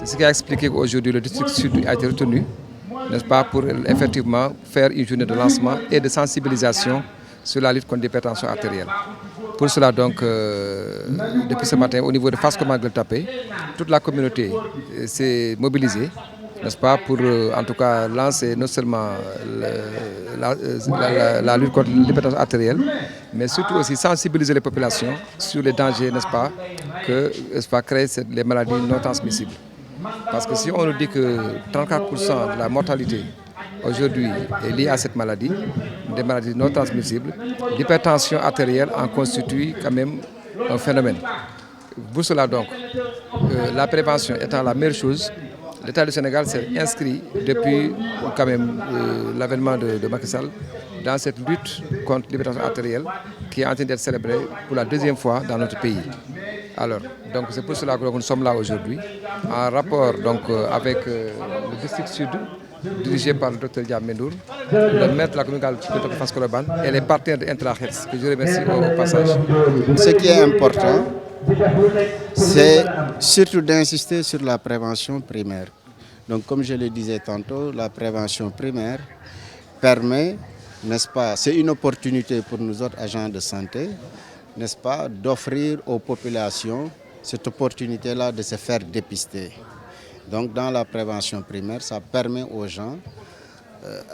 Ce qui a expliqué qu'aujourd'hui le district sud a été retenu, n'est-ce pas, pour effectivement faire une journée de lancement et de sensibilisation sur la lutte contre l'hypertension artérielle. Pour cela donc, depuis ce matin, au niveau de Fass Commande Gueule Tapée, toute la communauté s'est mobilisée, n'est-ce pas, pour en tout cas lancer non seulement la lutte contre l'hypertension artérielle, mais surtout aussi sensibiliser les populations sur les dangers, n'est-ce pas, que créent les maladies non transmissibles. Parce que si on nous dit que 34% de la mortalité aujourd'hui est liée à cette maladie, des maladies non transmissibles, l'hypertension artérielle en constitue quand même un phénomène. Pour cela donc, la prévention étant la meilleure chose, l'État du Sénégal s'est inscrit depuis quand même l'avènement de Macky Sall dans cette lutte contre l'hypertension artérielle qui est en train d'être célébrée pour la deuxième fois dans notre pays. Alors, donc c'est pour cela que nous sommes là aujourd'hui, en rapport donc avec le district sud, dirigé par le Dr Diab Mendour, le maître de la commune de Fass Colobane et les partenaires de Intra-Health, que je remercie au passage. Ce qui est important, c'est surtout d'insister sur la prévention primaire. Donc comme je le disais tantôt, la prévention primaire permet, n'est-ce pas, c'est une opportunité pour nous autres agents de santé, n'est-ce pas, d'offrir aux populations cette opportunité-là de se faire dépister. Donc dans la prévention primaire, ça permet aux gens,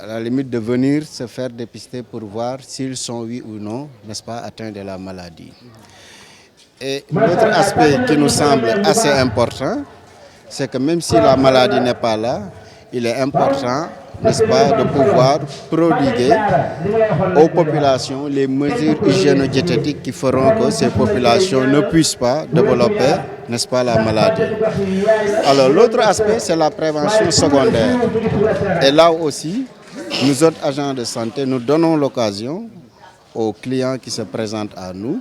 à la limite, de venir se faire dépister pour voir s'ils sont, oui ou non, n'est-ce pas, atteints de la maladie. Et l'autre aspect qui nous semble assez important, c'est que même si la maladie n'est pas là, il est important, n'est-ce pas, de pouvoir prodiguer aux populations les mesures hygiéno-diététiques qui feront que ces populations ne puissent pas développer, n'est-ce pas, la maladie. Alors l'autre aspect, c'est la prévention secondaire. Et là aussi, nous autres agents de santé, nous donnons l'occasion aux clients qui se présentent à nous,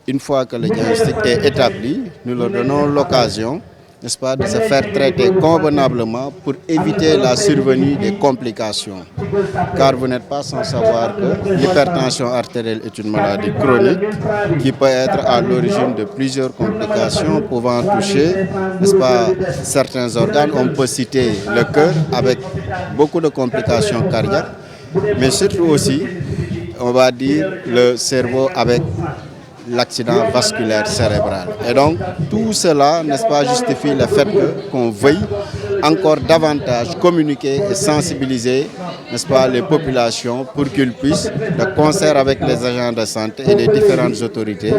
une fois que le diagnostic est établi, nous leur donnons l'occasion, n'est-ce pas, de se faire traiter convenablement pour éviter la survenue des complications. Car vous n'êtes pas sans savoir que l'hypertension artérielle est une maladie chronique qui peut être à l'origine de plusieurs complications pouvant toucher, n'est-ce pas, certains organes. On peut citer le cœur avec beaucoup de complications cardiaques, mais surtout aussi, on va dire, le cerveau avec l'accident vasculaire cérébral. Et donc, tout cela, n'est-ce pas, justifie le fait qu'on veuille encore davantage communiquer et sensibiliser, n'est-ce pas, les populations pour qu'ils puissent, de concert avec les agents de santé et les différentes autorités,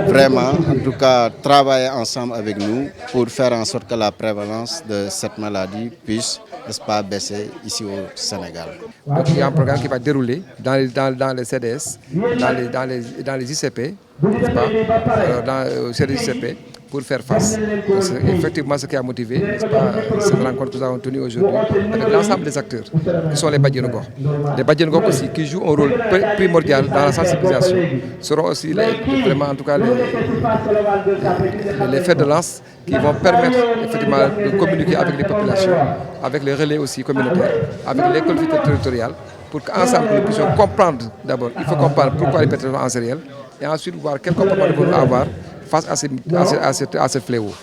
vraiment, en tout cas, travailler ensemble avec nous pour faire en sorte que la prévalence de cette maladie puisse, n'est-ce pas, baisser ici au Sénégal. Donc, il y a un programme qui va dérouler dans les CDS, dans les ICP, n'est-ce pas, au service ICP, pour faire face. C'est effectivement ce qui a motivé, n'est-ce pas, cette rencontre que nous avons tenue aujourd'hui avec l'ensemble des acteurs, qui sont les Badiane Gox. Les Badiane Gox aussi, qui jouent un rôle primordial dans la sensibilisation, seront aussi vraiment, en tout cas, les fers de lance qui vont permettre effectivement de communiquer avec les populations, avec les relais aussi communautaires, avec les collectivités territoriales, pour qu'ensemble nous puissions comprendre d'abord, il faut comprendre pourquoi l'hypertension artérielle et ensuite voir quel comportement nous devons avoir face à ce fléau.